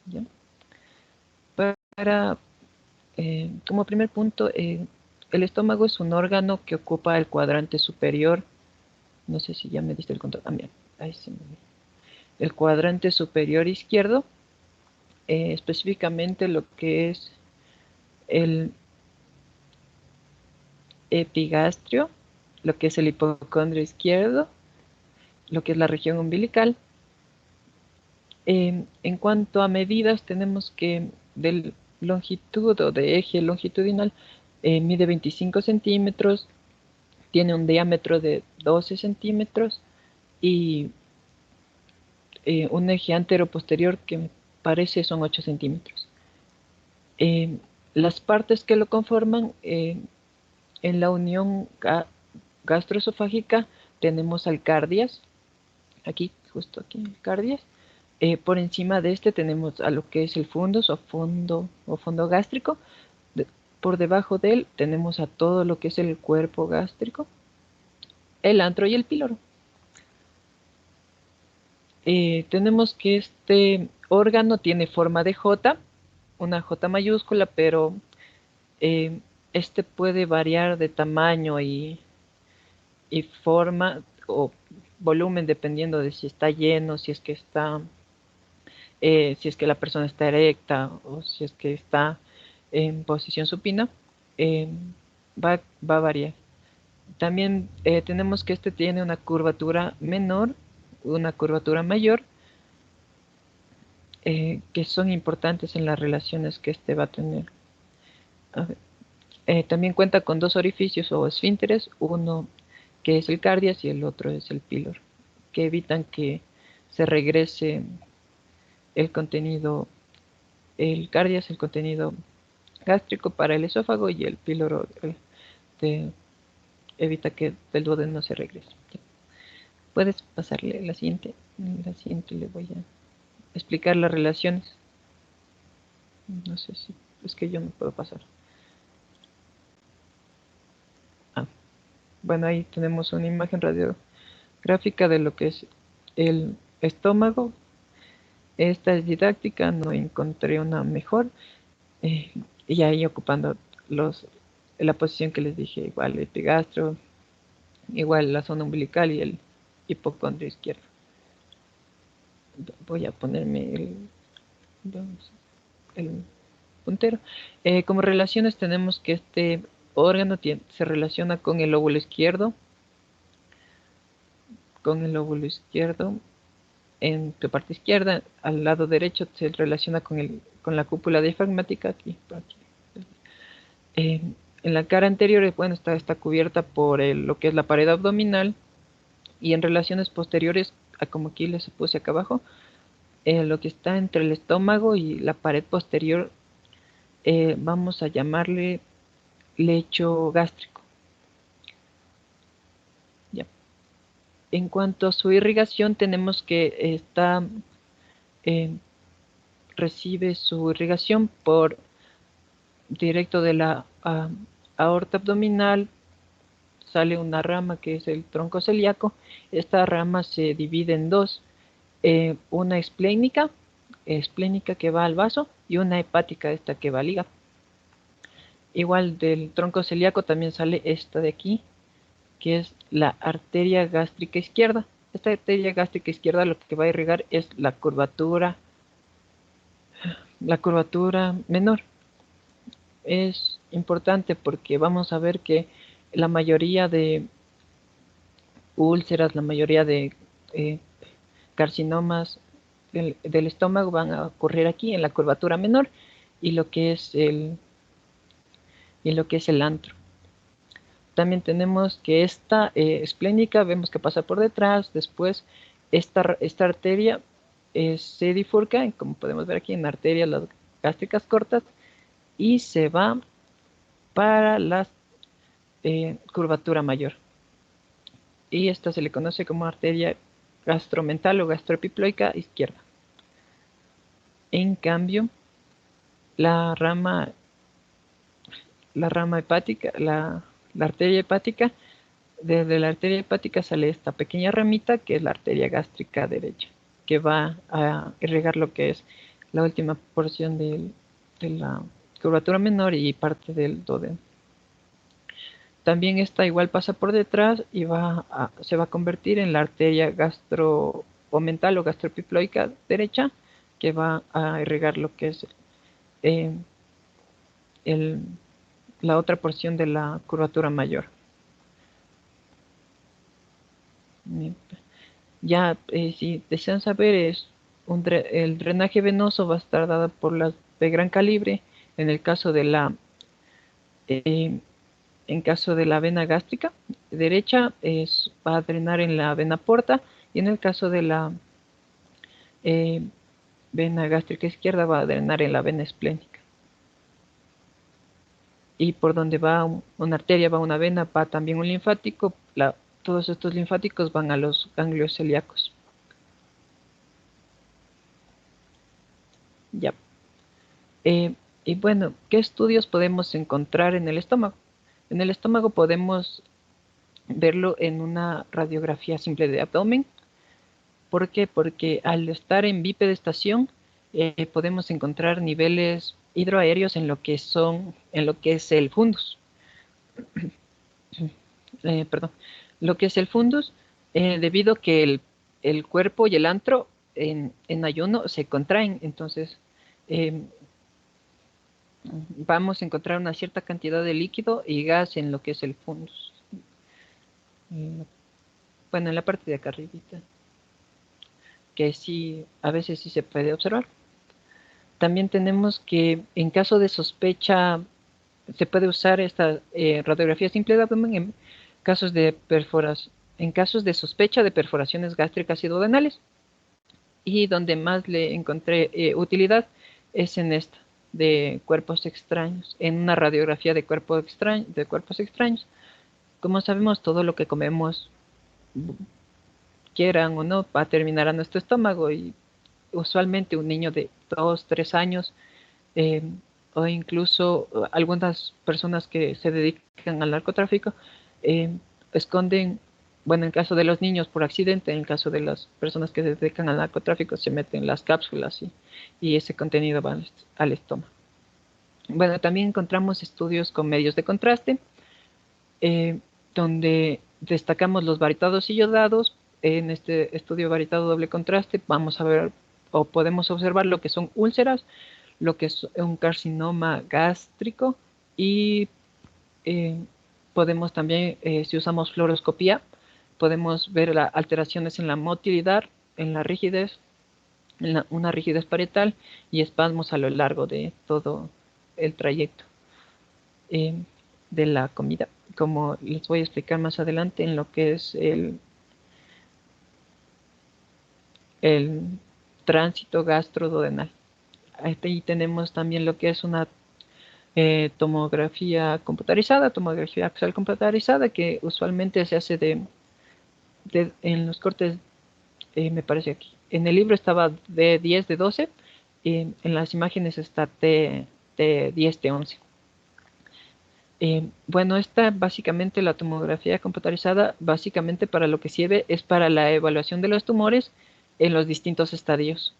¿Ya? Para, como primer punto, el estómago es un órgano que ocupa el cuadrante superior. No sé si ya me diste el control. Ah, mira, ahí se me... El cuadrante superior izquierdo, específicamente lo que es el epigastrio, lo que es el hipocondrio izquierdo, lo que es la región umbilical. En cuanto a medidas, tenemos que de longitud o de eje longitudinal mide 25 centímetros, tiene un diámetro de 12 centímetros y un eje antero-posterior que me parece son 8 centímetros. Las partes que lo conforman, en la unión gastroesofágica tenemos al cardias, aquí, justo aquí, el cardias. Por encima de este tenemos a lo que es el fundus o fondo gástrico. Por debajo de él tenemos a todo lo que es el cuerpo gástrico, el antro y el píloro. Tenemos que este órgano tiene forma de J, una J mayúscula, pero este puede variar de tamaño y forma o volumen dependiendo de si está lleno, si es que está, si es que la persona está erecta o si es que está en posición supina, eh, va a variar. También tenemos que este tiene una curvatura menor, una curvatura mayor, que son importantes en las relaciones que este va a tener. A ver, también cuenta con dos orificios o esfínteres, uno que es el cardias y el otro es el píloro, que evitan que se regrese el contenido, el cardias, el contenido gástrico para el esófago y el píloro evita que del duodeno se regrese. Puedes pasarle la siguiente. La siguiente le voy a explicar las relaciones. No sé si es que yo no puedo pasar. Ah, bueno, ahí tenemos una imagen radiográfica de lo que es el estómago. Esta es didáctica, no encontré una mejor. Eh, y ahí ocupando la posición que les dije, igual el epigastro, igual la zona umbilical y el hipocondrio izquierdo. Voy a ponerme el puntero. Como relaciones tenemos que este órgano se relaciona con el lóbulo izquierdo, en tu parte izquierda, al lado derecho se relaciona con la cúpula diafragmática, aquí. En la cara anterior, bueno, está cubierta por lo que es la pared abdominal, y en relaciones posteriores, como aquí les puse acá abajo, lo que está entre el estómago y la pared posterior, vamos a llamarle lecho gástrico. Ya. En cuanto a su irrigación, tenemos que eh, recibe su irrigación por directo de la aorta abdominal, sale una rama que es el tronco celíaco. Esta rama se divide en dos, una esplénica que va al vaso y una hepática, esta que va al hígado. Igual del tronco celíaco también sale esta de aquí, que es la arteria gástrica izquierda. Esta arteria gástrica izquierda lo que va a irrigar es la curvatura menor. Es importante porque vamos a ver que la mayoría de úlceras, la mayoría de eh, carcinomas del estómago van a ocurrir aquí en la curvatura menor y lo que es el antro. También tenemos que esta esplénica, vemos que pasa por detrás, después esta arteria se bifurca, como podemos ver aquí, en arterias las gástricas cortas, y se va para la curvatura mayor. Y esta se le conoce como arteria gastromental o gastroepiploica izquierda. En cambio, la rama hepática, la arteria hepática, desde la arteria hepática sale esta pequeña ramita que es la arteria gástrica derecha, que va a irrigar lo que es la última porción de la curvatura menor y parte del duodeno. También esta igual pasa por detrás y se va a convertir en la arteria gastroomental o gastroepiploica derecha, que va a irrigar lo que es eh, el, la otra porción de la curvatura mayor. Ya, si desean saber, el drenaje venoso va a estar dado por las de gran calibre. En el caso de eh, en caso de la vena gástrica derecha, va a drenar en la vena porta, y en el caso de la eh, vena gástrica izquierda va a drenar en la vena esplénica. Y por donde va una arteria, va una vena, va también un linfático. Todos estos linfáticos van a los ganglios celíacos. Ya. Y bueno, ¿qué estudios podemos encontrar en el estómago? En el estómago podemos verlo en una radiografía simple de abdomen. ¿Por qué? Porque al estar en bipedestación podemos encontrar niveles hidroaéreos en lo que es el fundus. Perdón, lo que es el fundus, debido a que el cuerpo y el antro en ayuno se contraen. Entonces eh, vamos a encontrar una cierta cantidad de líquido y gas en lo que es el fundus. Bueno, en la parte de acá arribita, que sí, a veces sí se puede observar. También tenemos que en caso de sospecha se puede usar esta radiografía simple de abdomen en casos de sospecha de perforaciones gástricas y duodenales. Y donde más le encontré utilidad es en esta de cuerpos extraños, en una radiografía de cuerpos extraños. Como sabemos, todo lo que comemos, quieran o no, va a terminar a nuestro estómago, y usualmente un niño de 2, 3 años eh, o incluso algunas personas que se dedican al narcotráfico eh, esconden, bueno, en el caso de los niños por accidente, en el caso de las personas que se dedican al narcotráfico se meten las cápsulas y ese contenido va al estómago. Bueno, también encontramos estudios con medios de contraste, eh, donde destacamos los varitados y yodados. En este estudio varitado doble contraste vamos a ver o podemos observar lo que son úlceras, lo que es un carcinoma gástrico, y eh, podemos también, si usamos fluoroscopía, podemos ver alteraciones en la motilidad, en la rigidez, una rigidez parietal y espasmos a lo largo de todo el trayecto eh, de la comida, como les voy a explicar más adelante en lo que es el tránsito gastroduodenal. Ahí tenemos también lo que es una tomografía axial computarizada, que usualmente se hace en los cortes, me parece aquí. En el libro estaba D10, D12, y en las imágenes está T10, T11. Bueno, esta básicamente la tomografía computarizada, básicamente para lo que sirve es para la evaluación de los tumores en los distintos estadios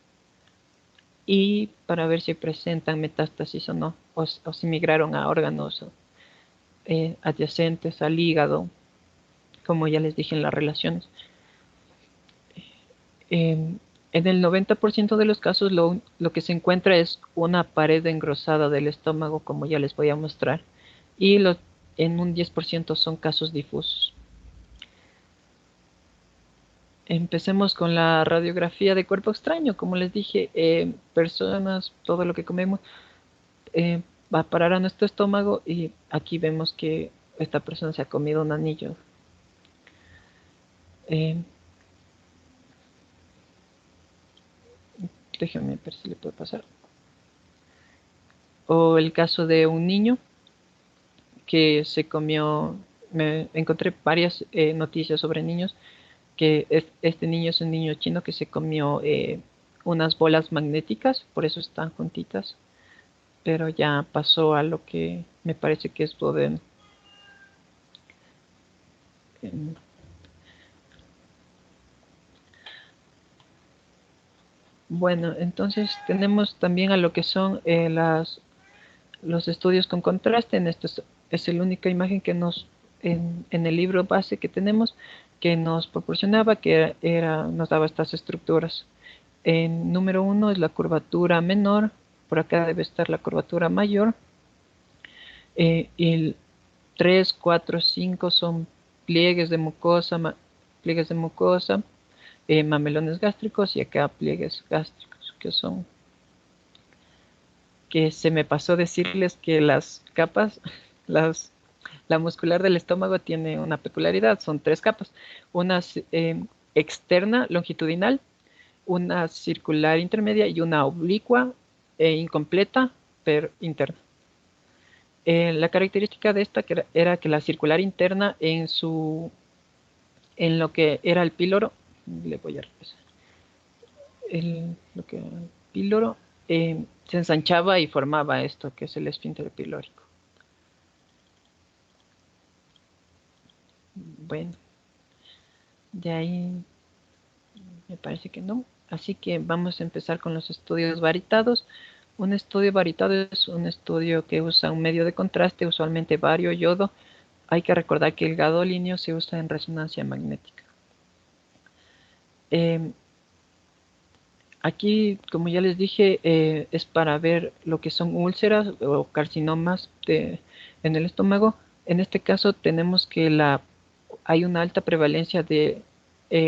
y para ver si presentan metástasis o no, o si migraron a órganos adyacentes al hígado, como ya les dije en las relaciones. En el 90% de los casos lo que se encuentra es una pared engrosada del estómago, como ya les voy a mostrar, y en un 10% son casos difusos. Empecemos con la radiografía de cuerpo extraño. Como les dije, personas, todo lo que comemos va a parar a nuestro estómago, y aquí vemos que esta persona se ha comido un anillo. Eh, Déjenme ver si le puede pasar. O el caso de un niño que se comió, me encontré varias noticias sobre niños, que este niño es un niño chino que se comió unas bolas magnéticas, por eso están juntitas, pero ya pasó a lo que me parece que es duodeno. Eh, Bueno, entonces tenemos también a lo que son los estudios con contraste. En esto es la única imagen que en el libro base que tenemos, que nos proporcionaba, que nos daba estas estructuras. En número uno es la curvatura menor, por acá debe estar la curvatura mayor, y el 3, 4, 5 son pliegues de mucosa, mamelones gástricos, y acá pliegues gástricos, que se me pasó decirles que las capas, las, la muscular del estómago tiene una peculiaridad, son tres capas, una externa longitudinal, una circular intermedia y una oblicua e incompleta, pero interna. La característica de esta era que la circular interna en lo que era el píloro, le voy a repasar, lo que era el píloro, se ensanchaba y formaba esto que es el esfínter pilórico. Bueno, de ahí me parece que no. Así que vamos a empezar con los estudios varitados. Un estudio varitado es un estudio que usa un medio de contraste, usualmente bario yodo. Hay que recordar que el gadolíneo se usa en resonancia magnética. Eh, Aquí, como ya les dije, es para ver lo que son úlceras o carcinomas en el estómago. En este caso tenemos que hay una alta prevalencia de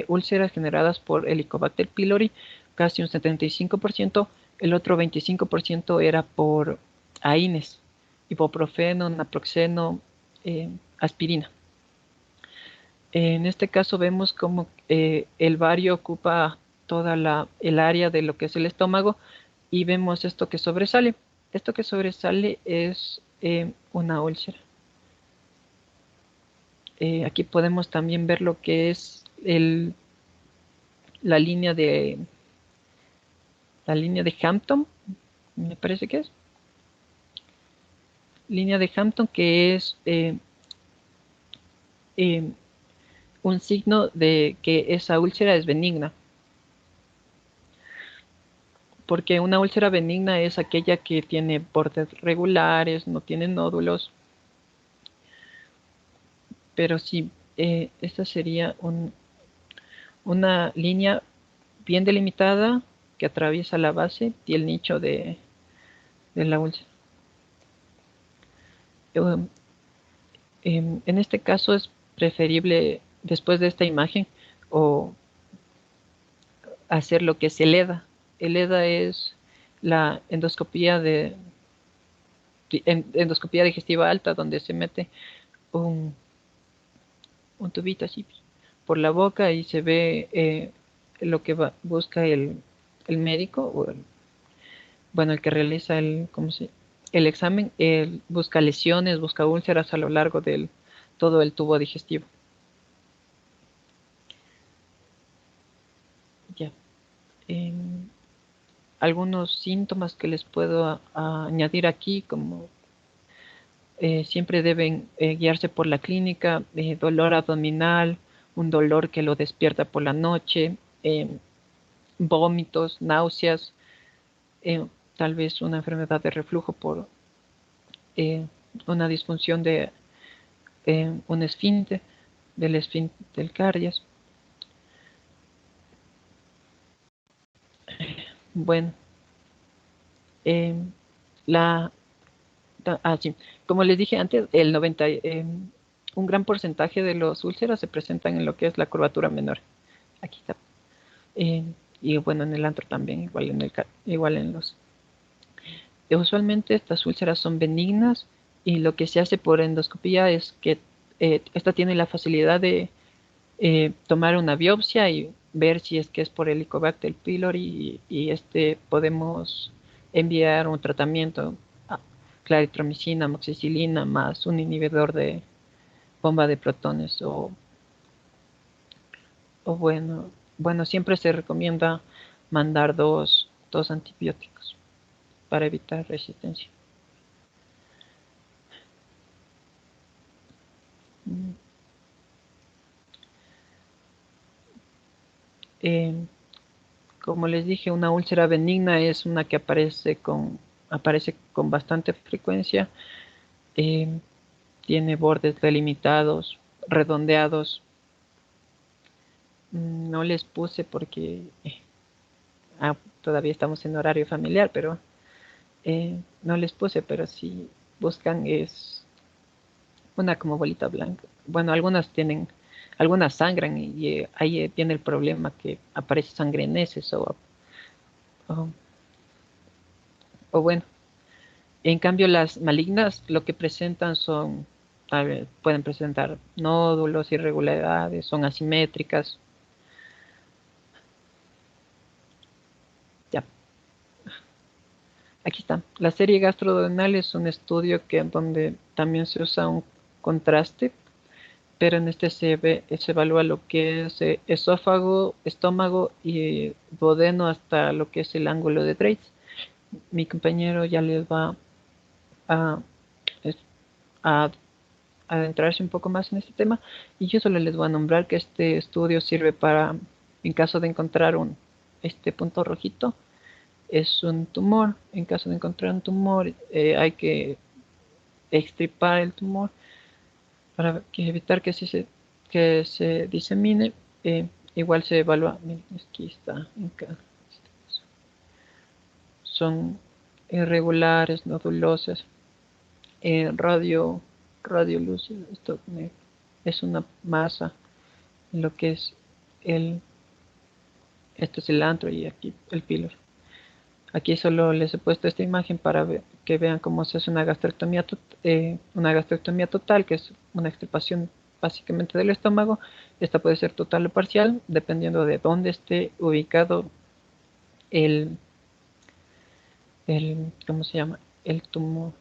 úlceras generadas por Helicobacter pylori, casi un 75%. El otro 25% era por AINES, ibuprofeno, naproxeno, aspirina. En este caso vemos como el bario ocupa toda el área de lo que es el estómago, y vemos esto que sobresale. Esto que sobresale es una úlcera. Aquí podemos también ver lo que es la línea de la línea de Hampton, me parece que es. Línea de Hampton, que es eh, un signo de que esa úlcera es benigna. Porque una úlcera benigna es aquella que tiene bordes regulares, no tiene nódulos, pero sí, esta sería una línea bien delimitada que atraviesa la base y el nicho de la úlcera. Um, en este caso es preferible, después de esta imagen, o hacer lo que es el EDA. El EDA es la endoscopía digestiva alta, donde se mete un, un tubito así por la boca y se ve lo que busca el médico, bueno, el que realiza el examen. Él busca lesiones, busca úlceras a lo largo de todo el tubo digestivo. Ya. Em, Algunos síntomas que les puedo añadir aquí, como siempre deben guiarse por la clínica: dolor abdominal, un dolor que lo despierta por la noche, vómitos, náuseas, eh, tal vez una enfermedad de reflujo por eh, una disfunción de un esfínter, del esfínter del cardias. Bueno, eh, la, sí, como les dije antes, un gran porcentaje de los úlceras se presentan en lo que es la curvatura menor. Aquí está. Eh, y bueno, en el antro también, igual en los. Usualmente estas úlceras son benignas, y lo que se hace por endoscopía es que esta tiene la facilidad de tomar una biopsia y ver si es que es por Helicobacter pylori, y podemos enviar un tratamiento, claritromicina, amoxicilina más un inhibidor de bomba de protones, o bueno, siempre se recomienda mandar dos antibióticos para evitar resistencia. Eh, como les dije, una úlcera benigna es una que aparece con bastante frecuencia. eh, Tiene bordes delimitados, redondeados. No les puse porque todavía estamos en horario familiar, pero no les puse, pero si buscan es una como bolita blanca. Bueno, algunas sangran y ahí viene el problema que aparece sangre en heces o, o bueno. En cambio, las malignas lo que presentan son, a ver, pueden presentar nódulos, irregularidades, son asimétricas. Ya, aquí está. La serie gastroduodenal es un estudio donde también se usa un contraste, pero en este se evalúa lo que es esófago, estómago y duodeno hasta lo que es el ángulo de Dreitz. Mi compañero ya les va a, a adentrarse un poco más en este tema y yo solo les voy a nombrar que este estudio sirve para, en caso de encontrar este punto rojito, es un tumor. En caso de encontrar un tumor, hay que extirpar el tumor para evitar que se disemine. Igual se evalúa, miren, aquí está, son irregulares, nodulosas, radio, radiolúcido, esto es una masa, lo que es el, este es el antro y aquí el píloro. Aquí solo les he puesto esta imagen para que vean cómo se hace una gastrectomía total, que es una extirpación básicamente del estómago. Esta puede ser total o parcial, dependiendo de dónde esté ubicado el, ¿cómo se llama? El tumor.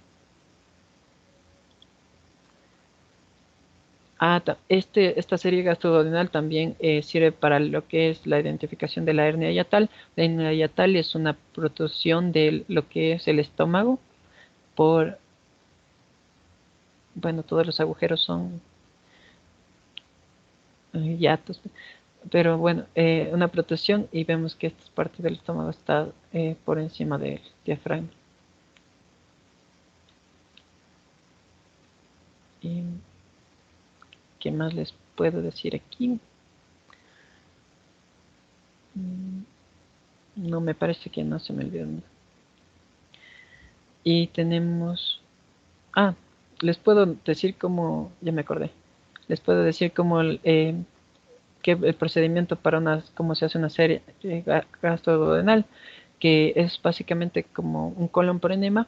Esta serie gastroduodenal también sirve para lo que es la identificación de la hernia yatal. La hernia yatal es una protrusión de lo que es el estómago por, bueno, todos los agujeros son hiatos, pero bueno, una protrusión y vemos que esta parte del estómago está por encima del diafragma. ¿Y qué más les puedo decir aquí? Mm, No, me parece que no se me olvidó nada. Y tenemos... Ah, les puedo decir cómo... Ya me acordé. Les puedo decir cómo que el procedimiento para cómo se hace una serie gastroduodenal, que es básicamente como un colon por enema,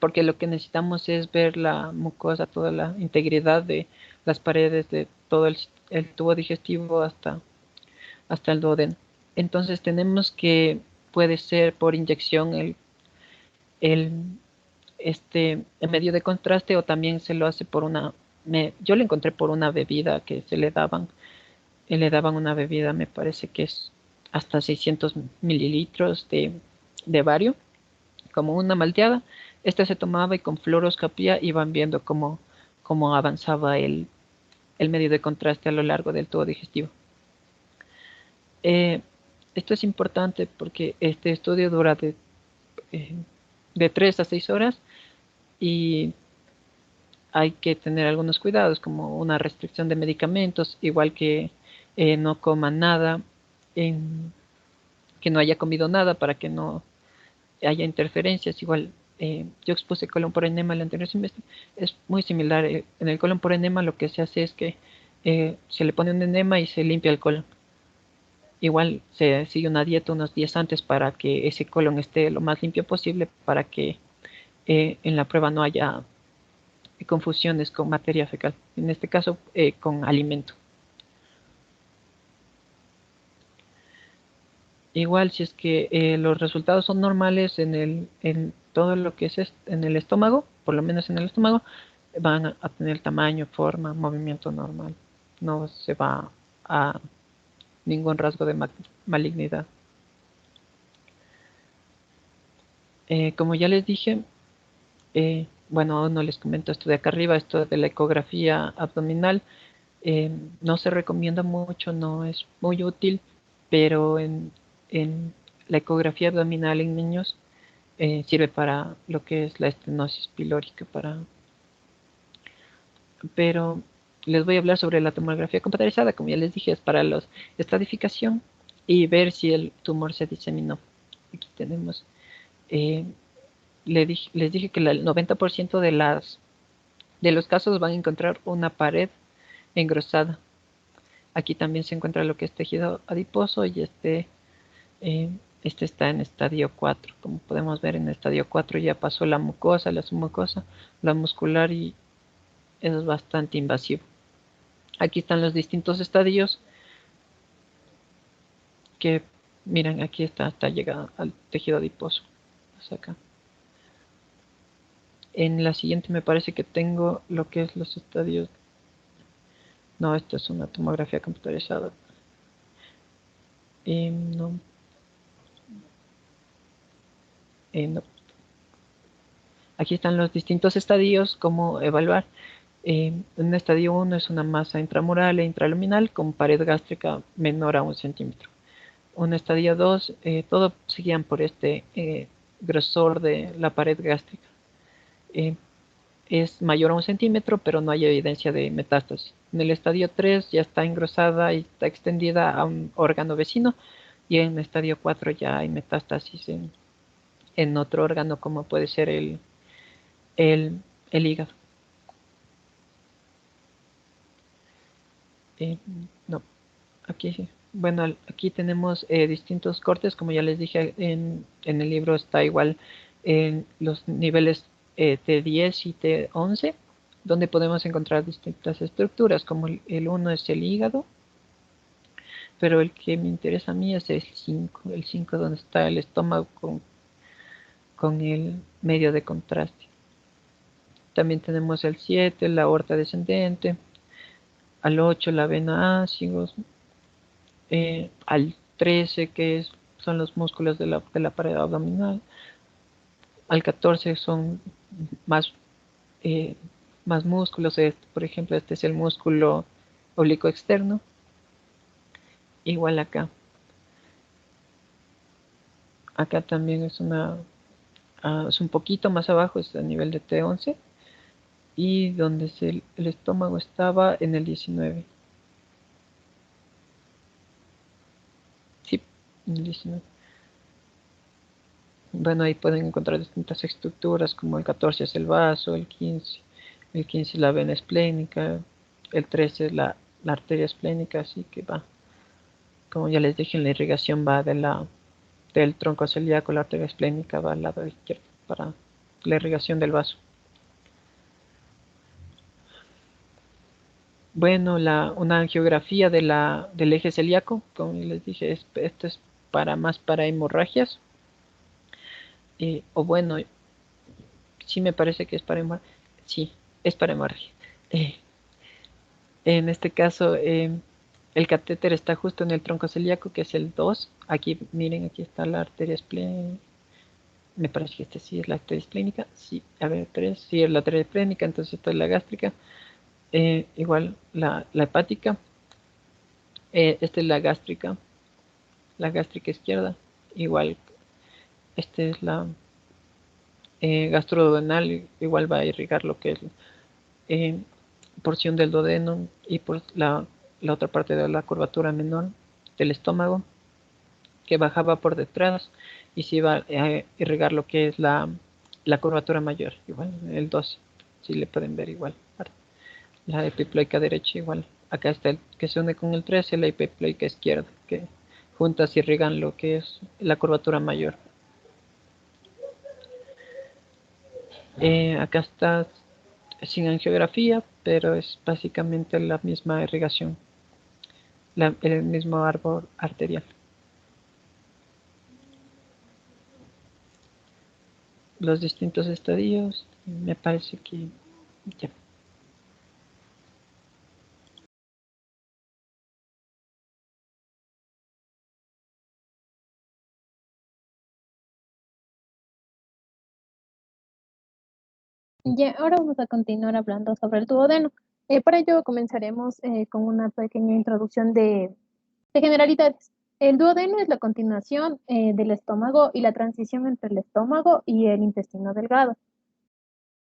porque lo que necesitamos es ver la mucosa, toda la integridad de las paredes de todo el tubo digestivo hasta el duodeno. Entonces tenemos que puede ser por inyección el, el medio de contraste o también se lo hace por yo lo encontré por una bebida que le daban una bebida, me parece que es hasta 600 mililitros de bario, como una malteada. Esta se tomaba y con fluoroscopía iban viendo cómo avanzaba el medio de contraste a lo largo del tubo digestivo. Eh, Esto es importante porque este estudio dura de 3 a 6 horas y hay que tener algunos cuidados, como una restricción de medicamentos, igual que no coma nada, que no haya comido nada para que no haya interferencias. Igual, yo expuse colon por enema el anterior semestre, es muy similar. En el colon por enema lo que se hace es que se le pone un enema y se limpia el colon. Igual se sigue una dieta unos días antes para que ese colon esté lo más limpio posible, para que en la prueba no haya confusiones con materia fecal, en este caso con alimento. Igual si es que los resultados son normales en todo lo que es en el estómago, por lo menos en el estómago, van a tener tamaño, forma, movimiento normal. No se va a ningún rasgo de malignidad. Como ya les dije, bueno, no les comento esto de acá arriba, esto de la ecografía abdominal. No se recomienda mucho, no es muy útil, pero en la ecografía abdominal en niños sirve para lo que es la estenosis pilórica, pero les voy a hablar sobre la tomografía computarizada, como ya les dije, es para la estratificación y ver si el tumor se diseminó. Aquí tenemos, eh, les dije que el 90% de los casos van a encontrar una pared engrosada. Aquí también se encuentra lo que es tejido adiposo y eh, este está en estadio 4. Como podemos ver, en estadio 4 ya pasó la mucosa, la submucosa, la muscular y eso es bastante invasivo. Aquí están los distintos estadios que, miren, aquí está hasta llegar al tejido adiposo. Hasta acá. En la siguiente me parece que tengo lo que es los estadios. No, esto es una tomografía computarizada. No, no. Aquí están los distintos estadios, cómo evaluar. Un estadio 1 es una masa intramural e intraluminal con pared gástrica menor a 1 centímetro. Un estadio 2, todo se guían por este grosor de la pared gástrica. Es mayor a 1 centímetro, pero no hay evidencia de metástasis. En el estadio 3 ya está engrosada y está extendida a un órgano vecino, y en el estadio 4 ya hay metástasis en otro órgano, como puede ser el, el hígado. Eh, no, aquí sí. Bueno, aquí tenemos distintos cortes, como ya les dije, en el libro está igual en los niveles T10 y T11, donde podemos encontrar distintas estructuras, como el 1 es el hígado, pero el que me interesa a mí es el 5 donde está el estómago con el medio de contraste. También tenemos el 7, la aorta descendente, al 8 la vena ácigos, al 13 son los músculos de la pared abdominal, al 14 son más, eh, más músculos, por ejemplo este es el músculo oblicuo externo, igual acá también es un poquito más abajo, es a nivel de T11, y donde el estómago estaba en el 19. Sí, en el 19. Bueno, ahí pueden encontrar distintas estructuras, como el 14 es el vaso, el 15 es la vena esplénica, el 13 es la arteria esplénica, así que va, como ya les dije, la irrigación va del tronco celíaco, la arteria esplénica va al lado izquierdo para la irrigación del vaso. Bueno, una angiografía del eje celíaco, como les dije, esto es más para hemorragias, o bueno, sí me parece que es para hemorragia, sí, es para hemorragia. Eh, en este caso, el catéter está justo en el tronco celíaco, que es el 2. Aquí, miren, aquí está la arteria esplénica. Me parece que este sí es la arteria esplénica. Sí, a ver, 3, sí es la arteria esplénica, entonces esta es la gástrica. Igual la hepática. Esta es la gástrica izquierda. Igual, esta es la gastroduodenal, igual va a irrigar lo que es eh, porción del duodeno y por la otra parte de la curvatura menor del estómago que bajaba por detrás y se iba a irrigar lo que es la curvatura mayor, igual el 12, si le pueden ver igual, la epiploica derecha igual, acá está el que se une con el 13, la epiploica izquierda, que juntas irrigan lo que es la curvatura mayor. Acá está sin angiografía, pero es básicamente la misma irrigación, el mismo árbol arterial. Los distintos estadios, me parece que ya. Ya, ahora vamos a continuar hablando sobre el duodeno. Para ello comenzaremos con una pequeña introducción de generalidades. El duodeno es la continuación del estómago y la transición entre el estómago y el intestino delgado.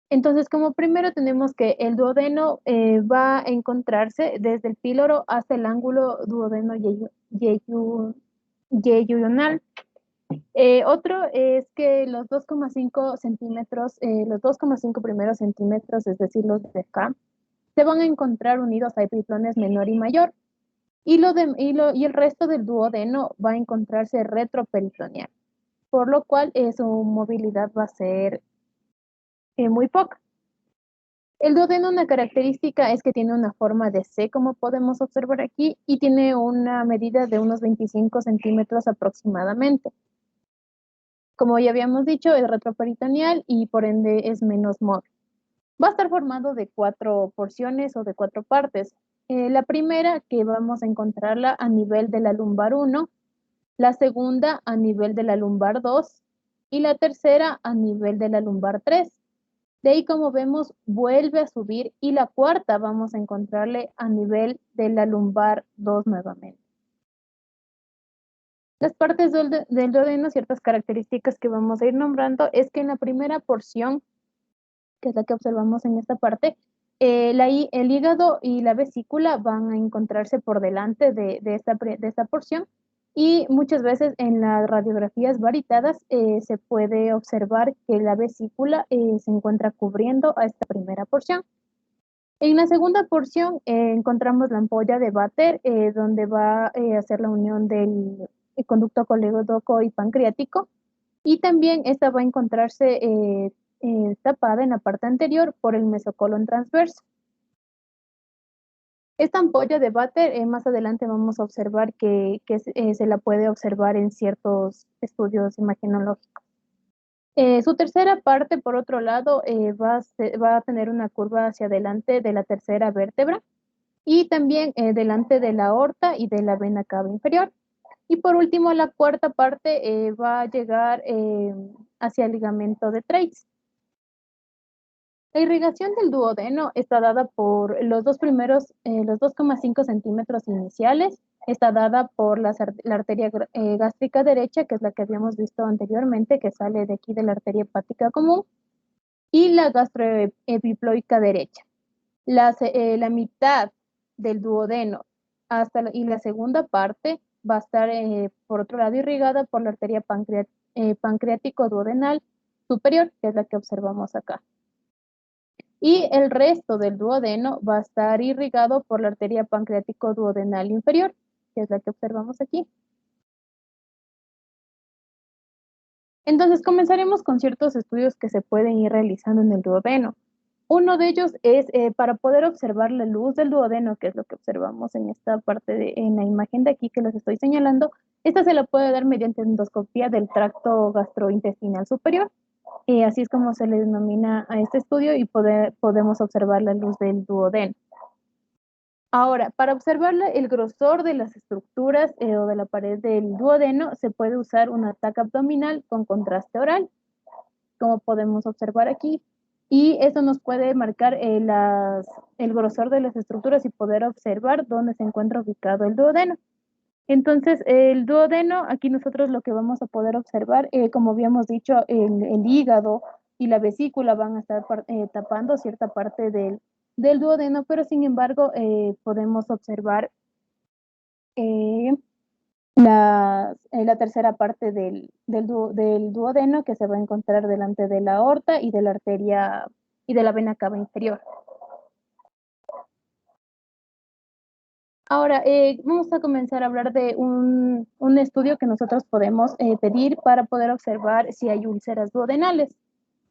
Entonces, como primero tenemos que el duodeno va a encontrarse desde el píloro hasta el ángulo duodeno-yeyunal. Otro es que los 2,5 centímetros, los 2,5 primeros centímetros, es decir, los de acá, se van a encontrar unidos a epiplones menor y mayor, y el resto del duodeno va a encontrarse retroperitoneal, por lo cual su movilidad va a ser muy poca. El duodeno, una característica es que tiene una forma de C, como podemos observar aquí, y tiene una medida de unos 25 centímetros aproximadamente. Como ya habíamos dicho, es retroperitoneal y por ende es menos móvil. Va a estar formado de 4 porciones o de 4 partes. La primera, que vamos a encontrarla a nivel de la lumbar 1, la segunda a nivel de la lumbar 2 y la tercera a nivel de la lumbar 3. De ahí, como vemos, vuelve a subir y la cuarta vamos a encontrarle a nivel de la lumbar 2 nuevamente. Las partes del duodeno, ciertas características que vamos a ir nombrando, es que en la primera porción, que es la que observamos en esta parte, el hígado y la vesícula van a encontrarse por delante de esta porción, y muchas veces en las radiografías varitadas se puede observar que la vesícula se encuentra cubriendo a esta primera porción. En la segunda porción encontramos la ampolla de Vater, donde va a hacer la unión del conducto colédoco y pancreático, y también esta va a encontrarse tapada en la parte anterior por el mesocolon transverso. Esta ampolla de Vater, más adelante vamos a observar que se la puede observar en ciertos estudios imagenológicos. Su tercera parte, por otro lado, va a tener una curva hacia adelante de la tercera vértebra y también delante de la aorta y de la vena cava inferior. Y por último, la cuarta parte va a llegar hacia el ligamento de Treitz. La irrigación del duodeno está dada por los dos primeros, los 2,5 centímetros iniciales, está dada por la arteria gástrica derecha, que es la que habíamos visto anteriormente, que sale de aquí de la arteria hepática común, y la gastroepiploica derecha. La mitad del duodeno y la segunda parte va a estar, por otro lado, irrigada por la arteria pancreático-duodenal superior, que es la que observamos acá. Y el resto del duodeno va a estar irrigado por la arteria pancreático-duodenal inferior, que es la que observamos aquí. Entonces, comenzaremos con ciertos estudios que se pueden ir realizando en el duodeno. Uno de ellos es para poder observar la luz del duodeno, que es lo que observamos en esta parte, en la imagen de aquí que les estoy señalando. Esta se la puede dar mediante endoscopía del tracto gastrointestinal superior. Así es como se le denomina a este estudio, y podemos observar la luz del duodeno. Ahora, para observar el grosor de las estructuras o de la pared del duodeno, se puede usar una TAC abdominal con contraste oral, como podemos observar aquí. Y eso nos puede marcar el grosor de las estructuras y poder observar dónde se encuentra ubicado el duodeno. Entonces, el duodeno, aquí nosotros lo que vamos a poder observar, como habíamos dicho, el hígado y la vesícula van a estar tapando cierta parte del duodeno, pero sin embargo podemos observar eh, la tercera parte del duodeno, que se va a encontrar delante de la aorta y de la arteria y de la vena cava inferior. Ahora, vamos a comenzar a hablar de un estudio que nosotros podemos pedir para poder observar si hay úlceras duodenales.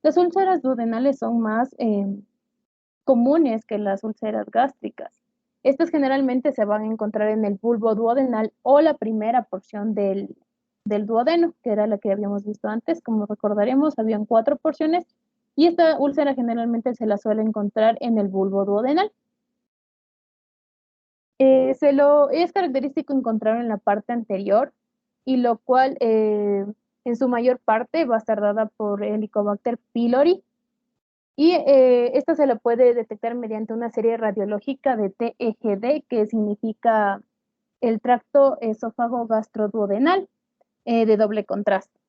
Las úlceras duodenales son más comunes que las úlceras gástricas. Estas generalmente se van a encontrar en el bulbo duodenal o la primera porción del duodeno, que era la que habíamos visto antes. Como recordaremos, habían 4 porciones, y esta úlcera generalmente se la suele encontrar en el bulbo duodenal. Es característico encontrarlo en la parte anterior, y lo cual en su mayor parte va a estar dada por Helicobacter pylori, y esta se la puede detectar mediante una serie radiológica de TEGD, que significa el tracto esófago gastroduodenal de doble contraste.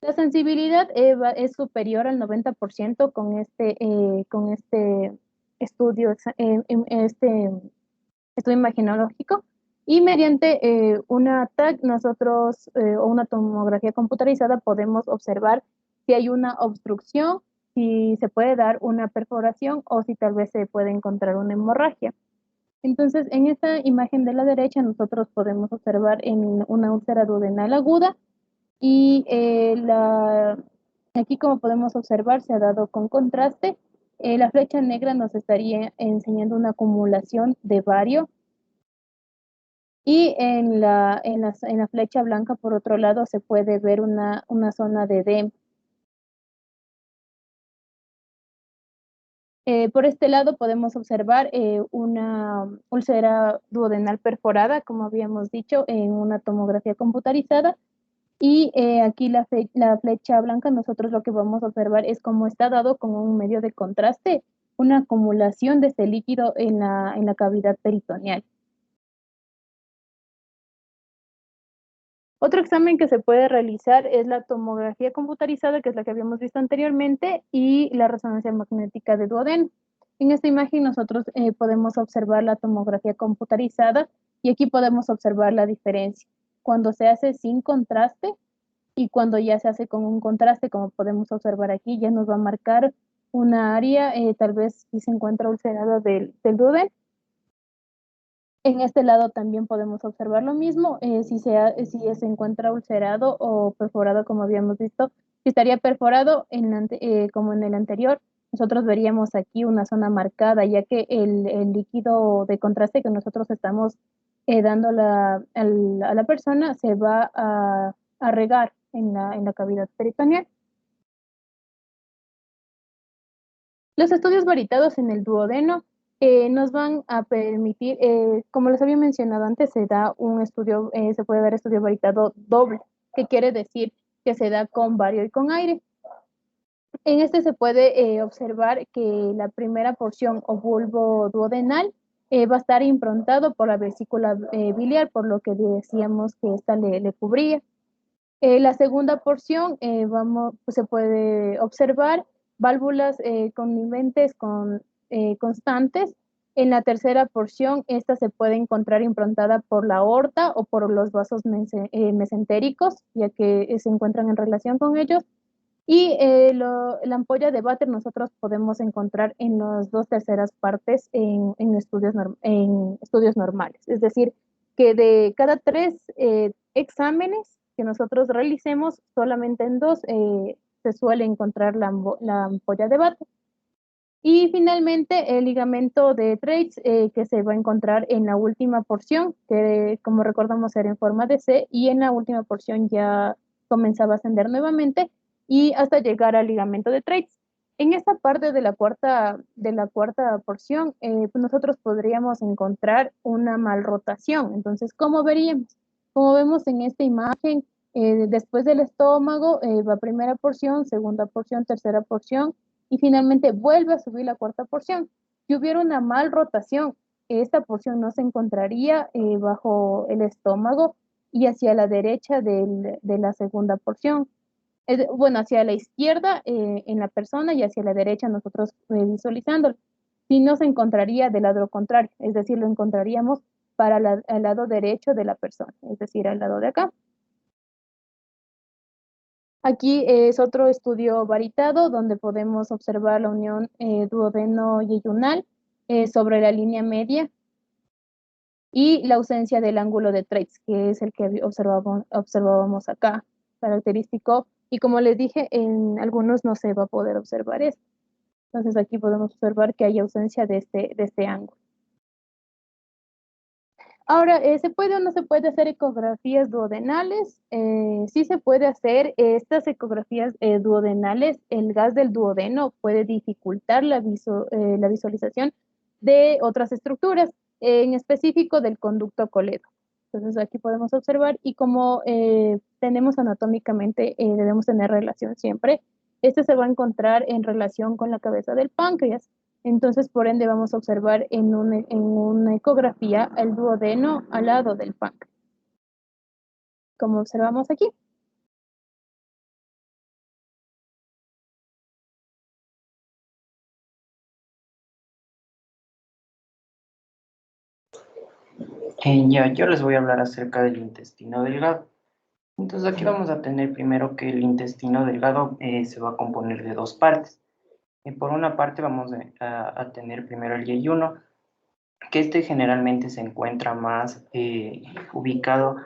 La sensibilidad es superior al 90% con este estudio, estudio imagenológico, y mediante una TAC o una tomografía computarizada podemos observar si hay una obstrucción, si se puede dar una perforación o si tal vez se puede encontrar una hemorragia. Entonces, en esta imagen de la derecha nosotros podemos observar en una úlcera duodenal aguda y aquí, como podemos observar, se ha dado con contraste. La flecha negra nos estaría enseñando una acumulación de bario. Y en la flecha blanca, por otro lado, se puede ver una zona de edema. Por este lado podemos observar una úlcera duodenal perforada, como habíamos dicho, en una tomografía computarizada. Y aquí la flecha blanca, nosotros lo que vamos a observar es cómo está dado con un medio de contraste, una acumulación de este líquido en la cavidad peritoneal. Otro examen que se puede realizar es la tomografía computarizada, que es la que habíamos visto anteriormente, y la resonancia magnética de duodeno. En esta imagen nosotros podemos observar la tomografía computarizada y aquí podemos observar la diferencia. Cuando se hace sin contraste y cuando ya se hace con un contraste, como podemos observar aquí, ya nos va a marcar una área, tal vez si se encuentra ulcerada del duodeno. En este lado también podemos observar lo mismo, si se encuentra ulcerado o perforado, como habíamos visto. Si estaría perforado como en el anterior, nosotros veríamos aquí una zona marcada, ya que el líquido de contraste que nosotros estamos dando a la persona se va a regar en la cavidad peritoneal. Los estudios varitados en el duodeno nos van a permitir, como les había mencionado antes, se puede dar estudio varitado doble, que quiere decir que se da con bario y con aire. En este se puede observar que la primera porción o bulbo duodenal va a estar improntado por la vesícula biliar, por lo que decíamos que esta le cubría. La segunda porción pues se puede observar válvulas conniventes constantes. En la tercera porción, esta se puede encontrar improntada por la aorta o por los vasos mesentéricos, ya que se encuentran en relación con ellos. Y la ampolla de Vater nosotros podemos encontrar en las 2/3 partes en estudios normales. Es decir, que de cada 3 exámenes que nosotros realicemos, solamente en 2 se suele encontrar la ampolla de Vater. Y finalmente el ligamento de Treitz, que se va a encontrar en la última porción, que como recordamos era en forma de C, y en la última porción ya comenzaba a ascender nuevamente y hasta llegar al ligamento de Treitz. En esta parte de la cuarta porción, pues nosotros podríamos encontrar una malrotación. Entonces, ¿cómo veríamos? Como vemos en esta imagen, después del estómago va primera porción, segunda porción, tercera porción, y finalmente vuelve a subir la cuarta porción. Si hubiera una mal rotación, esta porción no se encontraría bajo el estómago y hacia la derecha de la segunda porción. Bueno, hacia la izquierda en la persona y hacia la derecha nosotros visualizándolo. Si no se encontraría del lado contrario, es decir, lo encontraríamos para el lado derecho de la persona, es decir, al lado de acá. Aquí es otro estudio varitado donde podemos observar la unión duodeno-yeyunal sobre la línea media y la ausencia del ángulo de Treitz, que es el que observábamos acá, característico. Y como les dije, en algunos no se va a poder observar esto. Entonces aquí podemos observar que hay ausencia de este ángulo. Ahora, ¿se puede o no se puede hacer ecografías duodenales? Sí se puede hacer estas ecografías duodenales. El gas del duodeno puede dificultar la visualización de otras estructuras, en específico del conducto coledo. Entonces aquí podemos observar y como tenemos anatómicamente, debemos tener relación siempre. Este se va a encontrar en relación con la cabeza del páncreas. Entonces, por ende, vamos a observar en una ecografía el duodeno al lado del páncreas, como observamos aquí. Ya, yo les voy a hablar acerca del intestino delgado. Entonces aquí vamos a tener primero que el intestino delgado se va a componer de dos partes. Por una parte vamos a tener primero el yeyuno, que este generalmente se encuentra más ubicado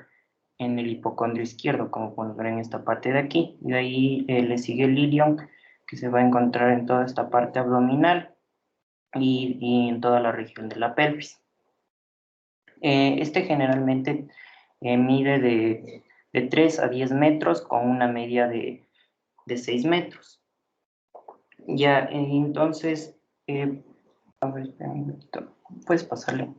en el hipocondrio izquierdo, como podemos ver en esta parte de aquí. Y de ahí le sigue el ilion, que se va a encontrar en toda esta parte abdominal y en toda la región de la pelvis. Este generalmente mide de 3 a 10 metros con una media de 6 metros. Ya, entonces, a ver, espera un momentito. Puedes pasarle.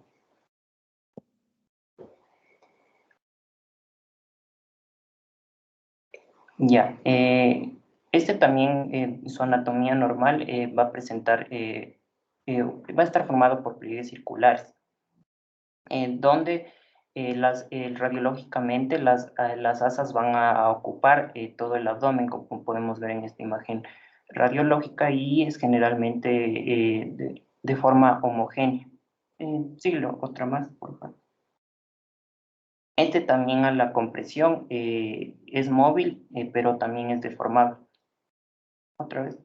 Ya, este también, su anatomía normal va a presentar, va a estar formado por pliegues circulares, donde radiológicamente las asas van a ocupar todo el abdomen, como podemos ver en esta imagen radiológica, y es generalmente de forma homogénea. Siglo, otra más, por favor. Este también a la compresión es móvil, pero también es deformado. Otra vez.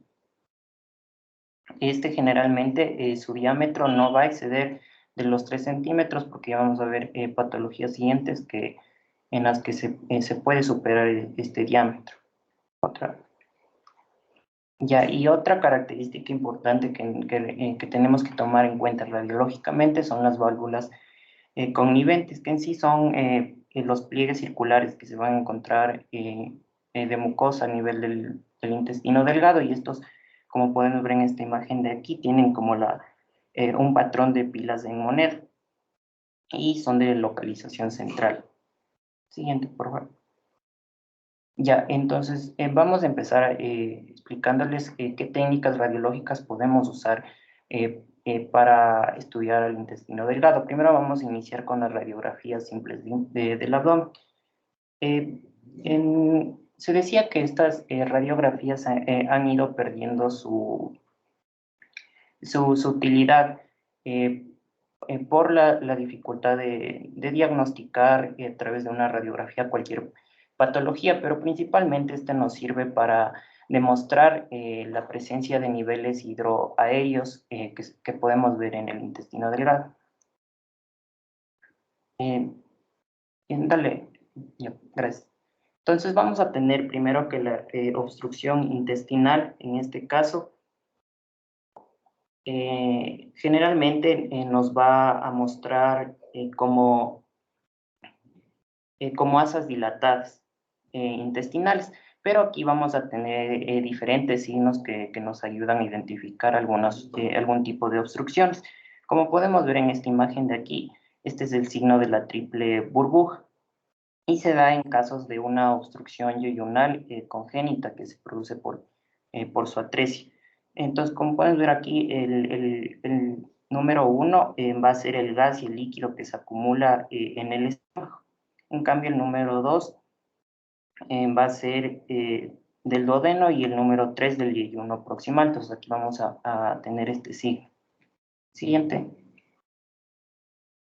Este generalmente su diámetro no va a exceder de los 3 centímetros, porque ya vamos a ver patologías siguientes en las que se puede superar este diámetro. Otra. Ya, y otra característica importante que tenemos que tomar en cuenta radiológicamente son las válvulas conniventes, que en sí son los pliegues circulares que se van a encontrar de mucosa a nivel del intestino delgado, y estos, como podemos ver en esta imagen de aquí, tienen como un patrón de pilas en moneda y son de localización central. Siguiente, por favor. Ya, entonces vamos a empezar explicándoles qué técnicas radiológicas podemos usar para estudiar el intestino delgado. Primero vamos a iniciar con las radiografías simples del abdomen. Se decía que estas radiografías han ido perdiendo su utilidad por la dificultad de diagnosticar a través de una radiografía cualquier patología, pero principalmente este nos sirve para demostrar la presencia de niveles hidroaéreos que podemos ver en el intestino delgado. Dale, ya, gracias. Entonces vamos a tener primero que la obstrucción intestinal, en este caso, generalmente nos va a mostrar como asas dilatadas intestinales, pero aquí vamos a tener diferentes signos que nos ayudan a identificar algún tipo de obstrucciones. Como podemos ver en esta imagen de aquí, este es el signo de la triple burbuja y se da en casos de una obstrucción yeyunal congénita que se produce por su atresia. Entonces, como pueden ver aquí, el número 1 va a ser el gas y el líquido que se acumula en el estómago. En cambio, el número 2 va a ser del duodeno y el número 3 del yeyuno proximal. Entonces, aquí vamos a tener este signo. Siguiente.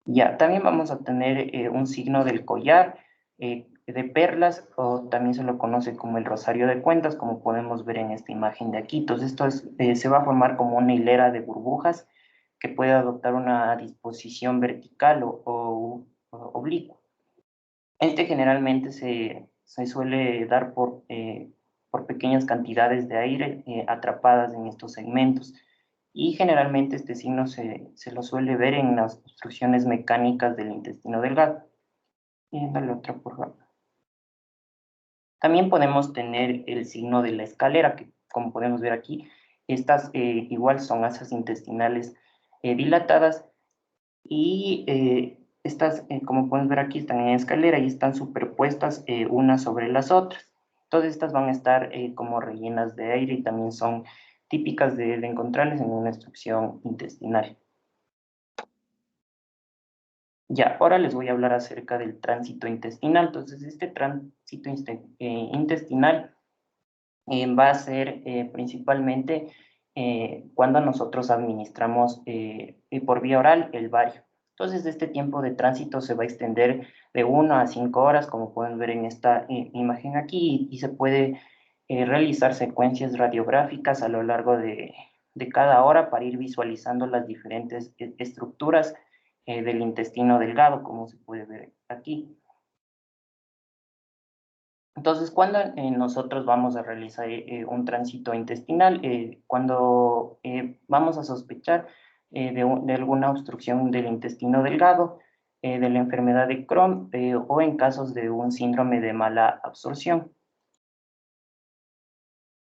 Ya, también vamos a tener un signo del collar de perlas, o también se lo conoce como el rosario de cuentas, como podemos ver en esta imagen de aquí. Entonces, esto se va a formar como una hilera de burbujas que puede adoptar una disposición vertical o oblicua. Este generalmente se suele dar por pequeñas cantidades de aire atrapadas en estos segmentos. Y generalmente este signo se lo suele ver en las obstrucciones mecánicas del intestino delgado. Y dale otra, por favor. También podemos tener el signo de la escalera, que como podemos ver aquí, estas igual son asas intestinales dilatadas y estas, como pueden ver aquí, están en escalera y están superpuestas unas sobre las otras. Todas estas van a estar como rellenas de aire y también son típicas de encontrarles en una obstrucción intestinal. Ya, ahora les voy a hablar acerca del tránsito intestinal. Entonces, este tránsito intestinal va a ser principalmente cuando nosotros administramos por vía oral el bario. Entonces, este tiempo de tránsito se va a extender de 1 a 5 horas, como pueden ver en esta imagen aquí, y se puede realizar secuencias radiográficas a lo largo de cada hora para ir visualizando las diferentes estructuras del intestino delgado, como se puede ver aquí. Entonces, cuando nosotros vamos a realizar un tránsito intestinal, cuando vamos a sospechar de alguna obstrucción del intestino delgado, de la enfermedad de Crohn o en casos de un síndrome de mala absorción.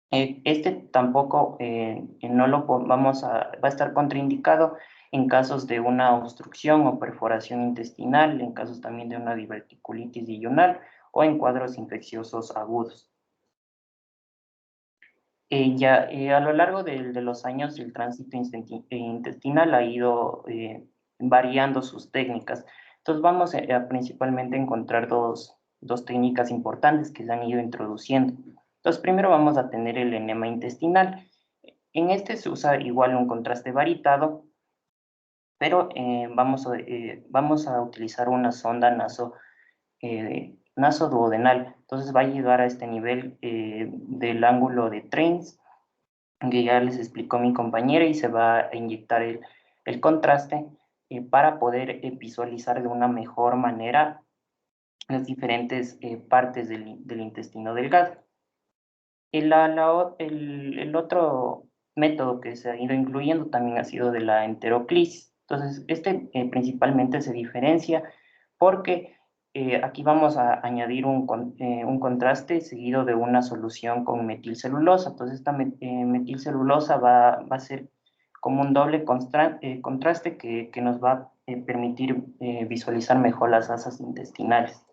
Este tampoco no lo va a estar contraindicado en casos de una obstrucción o perforación intestinal, en casos también de una diverticulitis yeyunal o en cuadros infecciosos agudos. A lo largo de los años el tránsito intestinal ha ido variando sus técnicas. Entonces vamos a principalmente encontrar dos técnicas importantes que se han ido introduciendo. Entonces primero vamos a tener el enema intestinal. En este se usa igual un contraste varitado, pero vamos a utilizar una sonda nasoduodenal. Entonces va a llegar a este nivel del ángulo de Trains, que ya les explicó mi compañera, y se va a inyectar el contraste para poder visualizar de una mejor manera las diferentes partes del intestino delgado. El otro método que se ha ido incluyendo también ha sido de la enteroclisis. Entonces, este principalmente se diferencia porque aquí vamos a añadir un contraste seguido de una solución con metilcelulosa. Entonces, esta metilcelulosa va a ser como un doble contraste que nos va a permitir visualizar mejor las asas intestinales.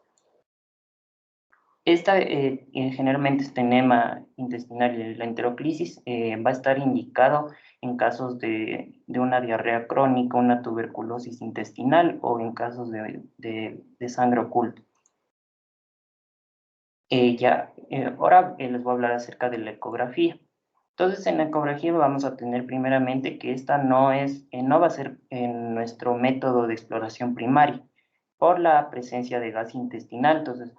Generalmente este enema intestinal y la enteroclisis va a estar indicado en casos de una diarrea crónica, una tuberculosis intestinal o en casos de sangre oculta. Ahora les voy a hablar acerca de la ecografía. Entonces, en la ecografía vamos a tener primeramente que esta no va a ser en nuestro método de exploración primaria por la presencia de gas intestinal. Entonces,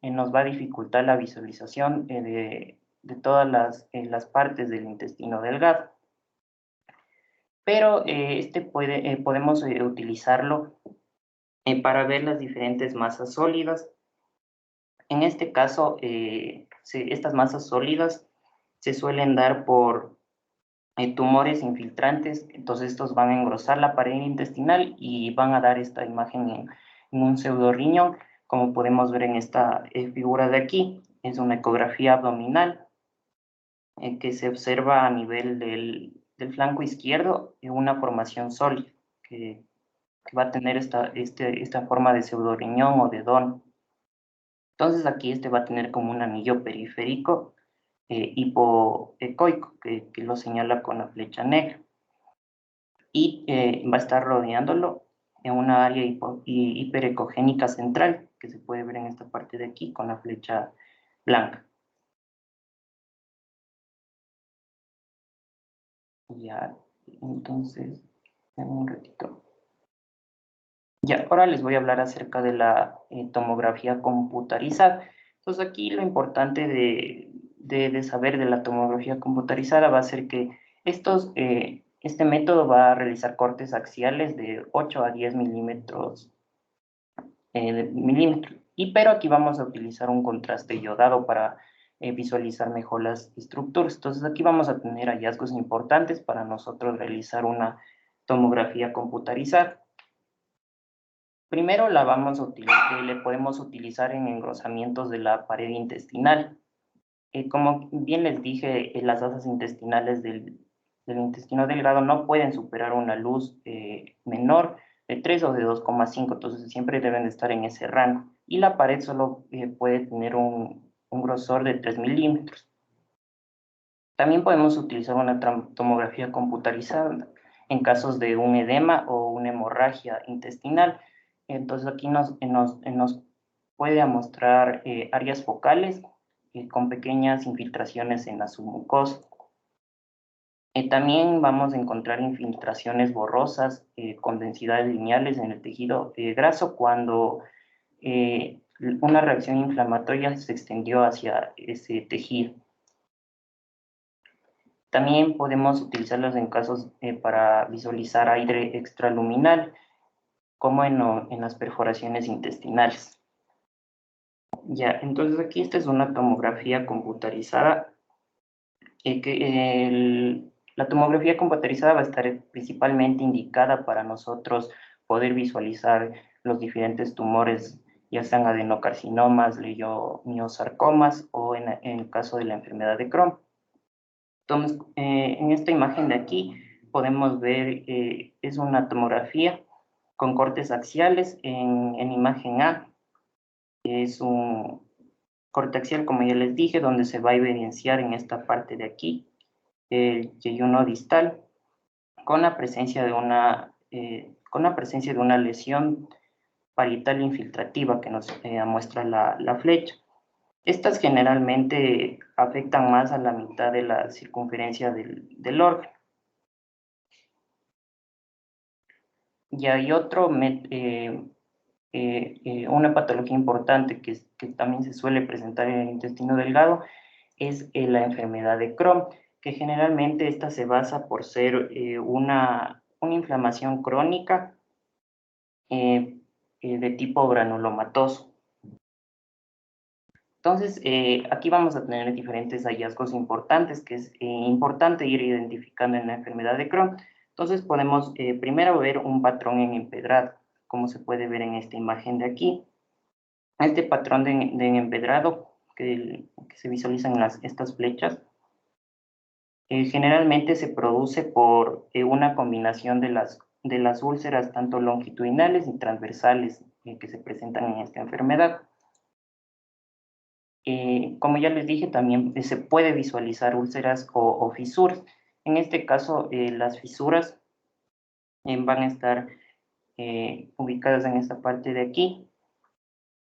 nos va a dificultar la visualización de todas las partes del intestino delgado. Pero podemos utilizarlo para ver las diferentes masas sólidas. En este caso, estas masas sólidas se suelen dar por tumores infiltrantes. Entonces estos van a engrosar la pared intestinal y van a dar esta imagen en un pseudoriñón, como podemos ver en esta figura de aquí. Es una ecografía abdominal que se observa a nivel del flanco izquierdo una formación sólida que va a tener esta forma de pseudoriñón o de don. Entonces aquí va a tener como un anillo periférico hipoecoico que lo señala con la flecha negra, y va a estar rodeándolo en una área hiperecogénica central que se puede ver en esta parte de aquí con la flecha blanca. Ya, entonces, un ratito. Ya, ahora les voy a hablar acerca de la tomografía computarizada. Entonces aquí lo importante de saber de la tomografía computarizada va a ser que este método va a realizar cortes axiales de 8 a 10 milímetros. Pero aquí vamos a utilizar un contraste iodado para visualizar mejor las estructuras. Entonces aquí vamos a tener hallazgos importantes para nosotros realizar una tomografía computarizada. Primero le podemos utilizar en engrosamientos de la pared intestinal. Como bien les dije, las asas intestinales del intestino delgado no pueden superar una luz menor de 3 o de 2,5, entonces siempre deben de estar en ese rango. Y la pared solo puede tener un grosor de 3 milímetros. También podemos utilizar una tomografía computarizada en casos de un edema o una hemorragia intestinal. Entonces aquí nos puede mostrar áreas focales con pequeñas infiltraciones en la submucosa. También vamos a encontrar infiltraciones borrosas con densidades lineales en el tejido graso cuando una reacción inflamatoria se extendió hacia ese tejido. También podemos utilizarlos en casos para visualizar aire extraluminal, como en las perforaciones intestinales. Ya, entonces aquí esta es una tomografía computarizada. La tomografía computarizada va a estar principalmente indicada para nosotros poder visualizar los diferentes tumores, ya sean adenocarcinomas, leiomiosarcomas o en el caso de la enfermedad de Crohn. Entonces, en esta imagen de aquí podemos ver, es una tomografía con cortes axiales en imagen A. Es un corte axial, como ya les dije, donde se va a evidenciar en esta parte de aquí el yeyuno distal con la presencia de una lesión parietal infiltrativa que nos muestra la flecha. Estas generalmente afectan más a la mitad de la circunferencia del órgano. Y hay una patología importante que también se suele presentar en el intestino delgado es la enfermedad de Crohn, que generalmente esta se basa por ser una inflamación crónica de tipo granulomatoso. Entonces, aquí vamos a tener diferentes hallazgos importantes que es importante ir identificando en la enfermedad de Crohn. Entonces, podemos primero ver un patrón en empedrado, como se puede ver en esta imagen de aquí. Este patrón de empedrado que se visualizan en estas flechas, generalmente se produce por una combinación de las úlceras tanto longitudinales y transversales que se presentan en esta enfermedad. Como ya les dije, también se puede visualizar úlceras o fisuras. En este caso, las fisuras van a estar ubicadas en esta parte de aquí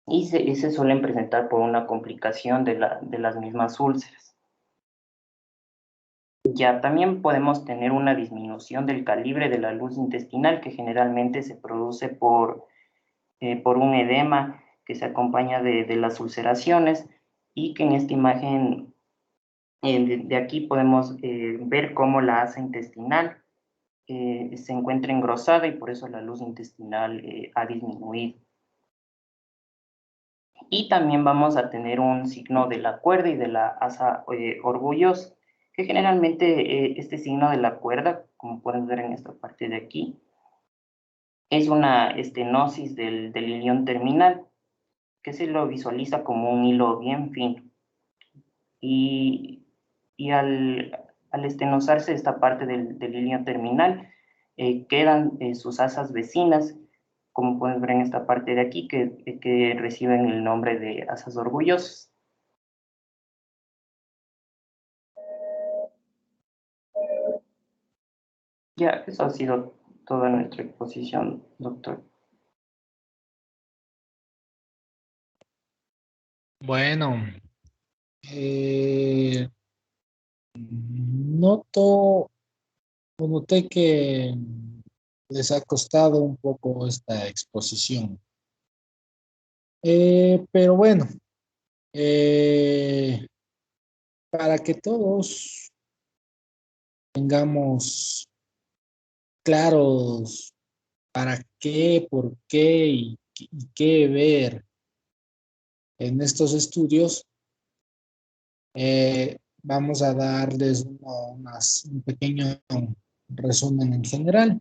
y se suelen presentar por una complicación de las mismas úlceras. Ya también podemos tener una disminución del calibre de la luz intestinal que generalmente se produce por un edema que se acompaña de las ulceraciones y que en esta imagen de aquí podemos ver cómo la asa intestinal se encuentra engrosada y por eso la luz intestinal ha disminuido. Y también vamos a tener un signo de la cuerda y de la asa orgullosa, que generalmente este signo de la cuerda, como pueden ver en esta parte de aquí, es una estenosis del ilion terminal, que se lo visualiza como un hilo bien fino. Y al estenosarse esta parte del ilion terminal, quedan sus asas vecinas, como pueden ver en esta parte de aquí, que reciben el nombre de asas orgullosas. Ya, eso ha sido toda nuestra exposición, doctor. Bueno, noto, noté que les ha costado un poco esta exposición. Pero bueno, para que todos tengamos claros para qué, por qué y qué ver en estos estudios, vamos a darles un pequeño resumen en general.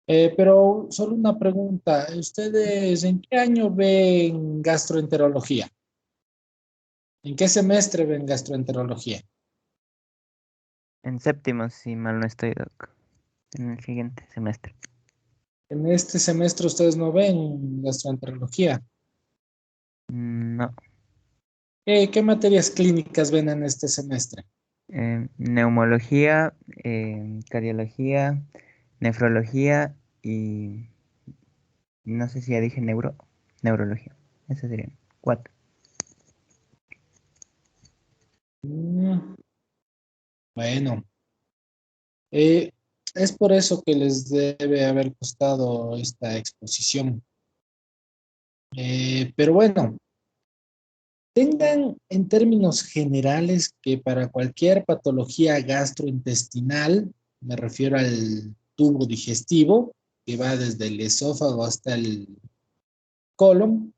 Pero solo una pregunta, ¿ustedes en qué año ven gastroenterología? ¿En qué semestre ven gastroenterología? En séptimo, si mal no estoy, doc. En el siguiente semestre. En este semestre ustedes no ven gastroenterología. No. ¿Qué materias clínicas ven en este semestre? Neumología, cardiología, nefrología y no sé si ya dije neurología. Esas serían 4. Mm, Bueno, es por eso que les debe haber costado esta exposición. Pero bueno, tengan en términos generales que para cualquier patología gastrointestinal, me refiero al tubo digestivo, que va desde el esófago hasta el colon,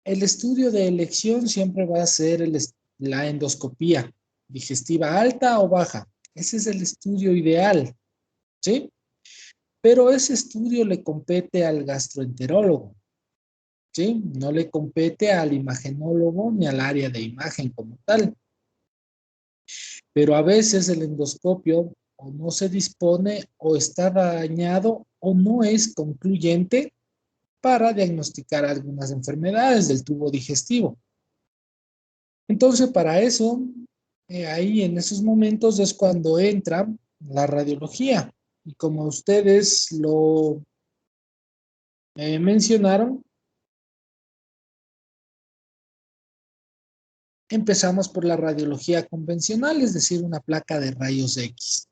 el estudio de elección siempre va a ser la endoscopía digestiva alta o baja. Ese es el estudio ideal, ¿sí? Pero ese estudio le compete al gastroenterólogo, ¿sí? No le compete al imagenólogo ni al área de imagen como tal. Pero a veces el endoscopio o no se dispone o está dañado o no es concluyente para diagnosticar algunas enfermedades del tubo digestivo. Entonces, para eso, ahí en esos momentos es cuando entra la radiología. Y como ustedes lo mencionaron, empezamos por la radiología convencional, es decir, una placa de rayos X.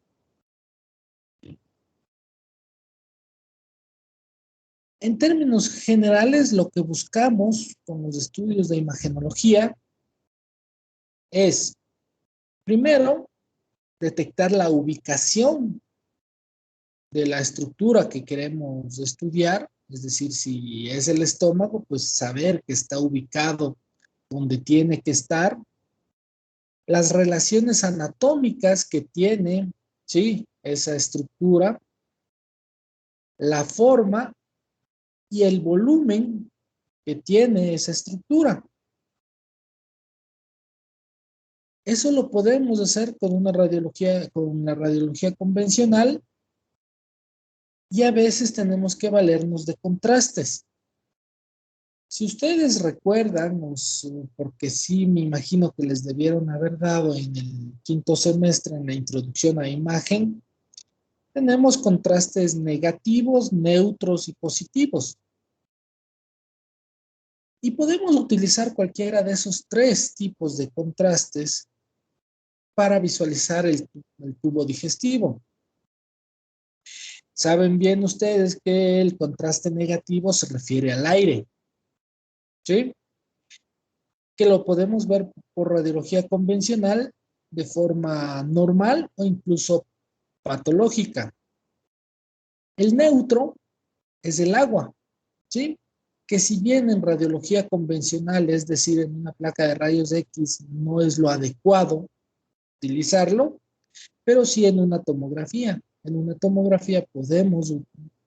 En términos generales, lo que buscamos con los estudios de imagenología es, primero, detectar la ubicación de la estructura que queremos estudiar, es decir, si es el estómago, pues saber que está ubicado donde tiene que estar, las relaciones anatómicas que tiene, ¿sí? Esa estructura, la forma y el volumen que tiene esa estructura. Eso lo podemos hacer con una radiología convencional y a veces tenemos que valernos de contrastes. Si ustedes recuerdan, porque sí me imagino que les debieron haber dado en el quinto semestre en la introducción a imagen, tenemos contrastes negativos, neutros y positivos. Y podemos utilizar cualquiera de esos 3 tipos de contrastes para visualizar el tubo digestivo. Saben bien ustedes que el contraste negativo se refiere al aire, ¿sí? Que lo podemos ver por radiología convencional de forma normal o incluso patológica. El neutro es el agua, ¿sí? Que si bien en radiología convencional, es decir, en una placa de rayos X, no es lo adecuado utilizarlo, pero sí en una tomografía. En una tomografía podemos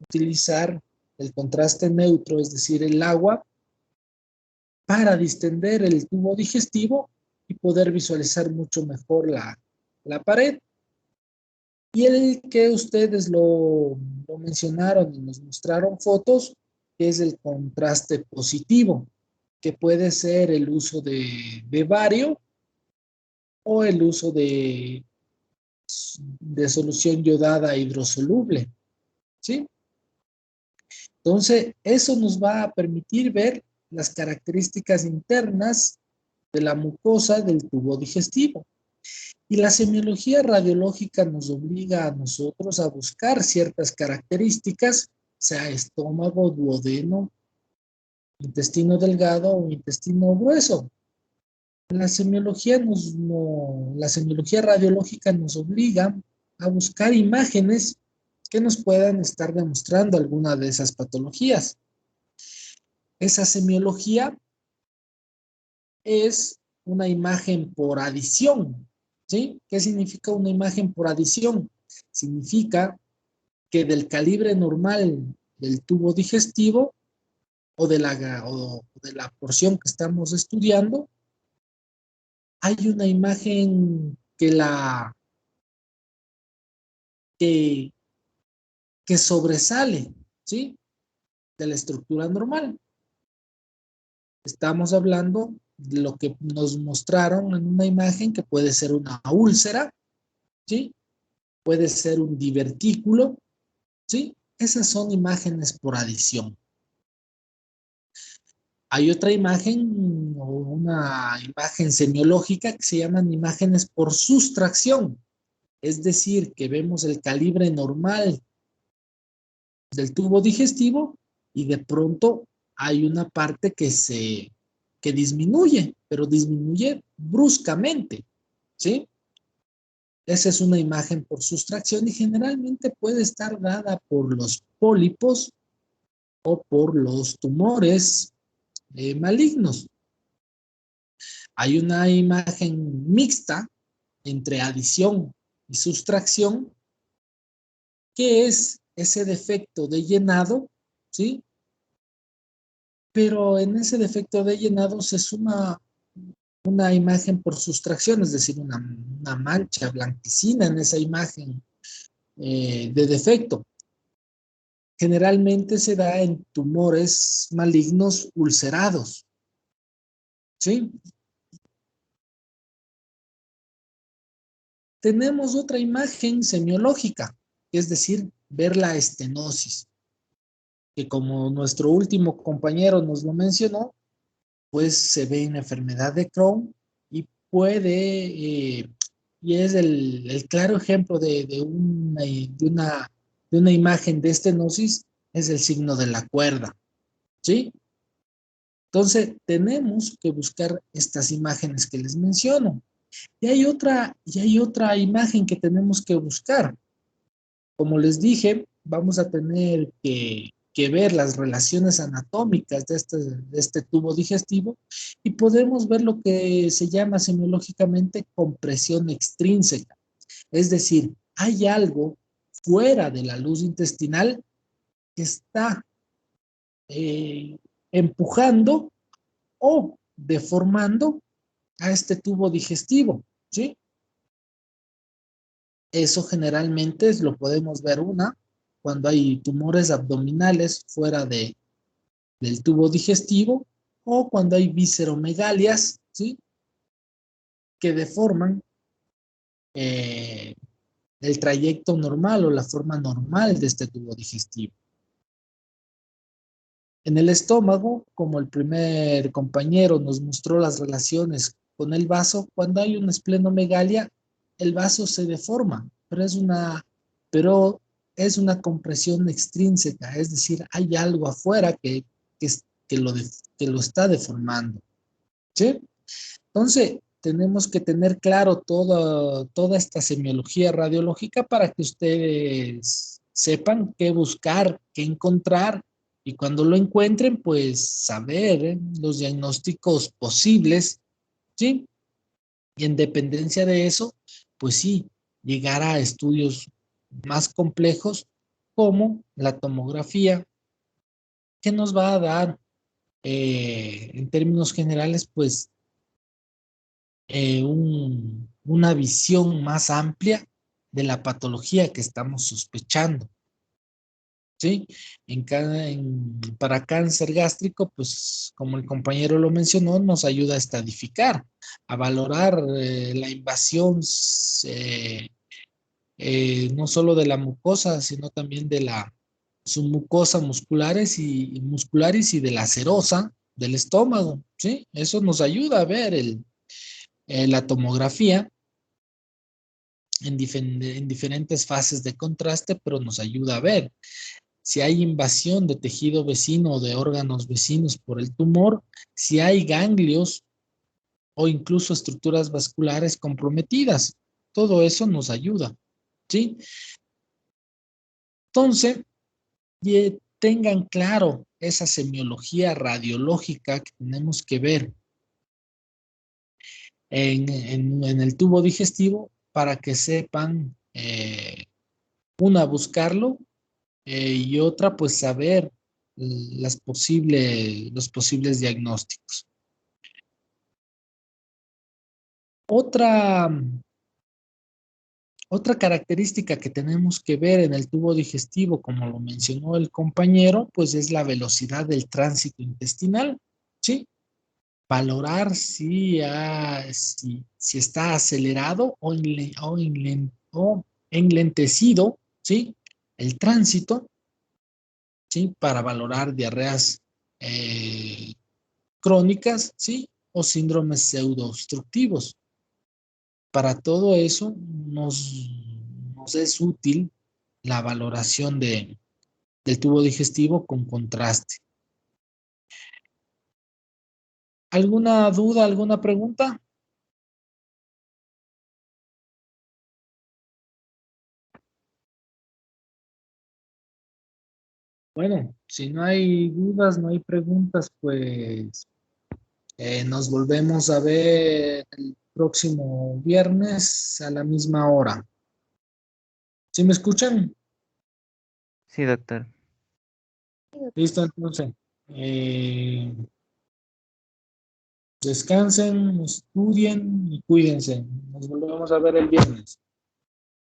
utilizar el contraste neutro, es decir, el agua, para distender el tubo digestivo y poder visualizar mucho mejor la pared. Y el que ustedes lo mencionaron y nos mostraron fotos, que es el contraste positivo, que puede ser el uso de bario o el uso de solución yodada hidrosoluble, ¿sí? Entonces, eso nos va a permitir ver las características internas de la mucosa del tubo digestivo. Y la semiología radiológica nos obliga a nosotros a buscar ciertas características, sea estómago, duodeno, intestino delgado o intestino grueso. La semiología radiológica nos obliga a buscar imágenes que nos puedan estar demostrando alguna de esas patologías. Esa semiología es una imagen por adición, ¿sí? ¿Qué significa una imagen por adición? Significa que del calibre normal del tubo digestivo o de la porción que estamos estudiando, hay una imagen que, que sobresale, ¿sí? De la estructura normal. Estamos hablando lo que nos mostraron en una imagen, que puede ser una úlcera, ¿sí? Puede ser un divertículo, ¿sí? Esas son imágenes por adición. Hay otra imagen, o una imagen semiológica, que se llaman imágenes por sustracción. Es decir, que vemos el calibre normal del tubo digestivo y de pronto hay una parte que disminuye, pero disminuye bruscamente, ¿sí? Esa es una imagen por sustracción y generalmente puede estar dada por los pólipos o por los tumores malignos. Hay una imagen mixta entre adición y sustracción, que es ese defecto de llenado, ¿sí? Pero en ese defecto de llenado se suma una imagen por sustracción, es decir, una mancha blanquecina en esa imagen de defecto. Generalmente se da en tumores malignos ulcerados, ¿sí? Tenemos otra imagen semiológica, es decir, ver la estenosis, que como nuestro último compañero nos lo mencionó, pues se ve en la enfermedad de Crohn y puede, y es el claro ejemplo de una imagen de estenosis, es el signo de la cuerda, ¿sí? Entonces, tenemos que buscar estas imágenes que les menciono. Y hay otra imagen que tenemos que buscar. Como les dije, vamos a tener que ver las relaciones anatómicas de este tubo digestivo y podemos ver lo que se llama semiológicamente compresión extrínseca. Es decir, hay algo fuera de la luz intestinal que está empujando o deformando a este tubo digestivo, ¿sí? Eso generalmente lo podemos ver cuando hay tumores abdominales fuera del tubo digestivo o cuando hay visceromegalias, ¿sí? Que deforman eh, el trayecto normal o la forma normal de este tubo digestivo. En el estómago, como el primer compañero nos mostró las relaciones con el vaso, cuando hay una esplenomegalia, el vaso se deforma, pero es una compresión extrínseca, es decir, hay algo afuera que lo está deformando, ¿sí? Entonces, tenemos que tener claro toda esta semiología radiológica para que ustedes sepan qué buscar, qué encontrar y cuando lo encuentren, pues saber los diagnósticos posibles, ¿sí? Y en dependencia de eso, pues sí, llegar a estudios más complejos como la tomografía, que nos va a dar, en términos generales, pues una visión más amplia de la patología que estamos sospechando, ¿sí? Para cáncer gástrico, pues como el compañero lo mencionó, nos ayuda a estadificar, a valorar la invasión no solo de la mucosa, sino también de la submucosa muscularis y de la serosa del estómago, ¿sí? Eso nos ayuda a ver la tomografía en diferentes fases de contraste, pero nos ayuda a ver si hay invasión de tejido vecino o de órganos vecinos por el tumor, si hay ganglios o incluso estructuras vasculares comprometidas. Todo eso nos ayuda, ¿sí? Entonces, tengan claro esa semiología radiológica que tenemos que ver en el tubo digestivo para que sepan, una, buscarlo y otra, pues saber los posibles diagnósticos. Otra, otra característica que tenemos que ver en el tubo digestivo, como lo mencionó el compañero, pues es la velocidad del tránsito intestinal, ¿sí? valorar si, si está acelerado o enlentecido, ¿sí? El tránsito, ¿sí? Para valorar diarreas crónicas, ¿sí? O síndromes pseudoobstructivos. Para todo eso nos es útil la valoración del tubo digestivo con contraste. ¿Alguna duda, alguna pregunta? Bueno, si no hay dudas, no hay preguntas, pues nos volvemos a ver el próximo viernes a la misma hora. ¿Sí me escuchan? Sí, doctor. Listo, entonces. eh, Descansen, estudien y cuídense. Nos volvemos a ver el viernes.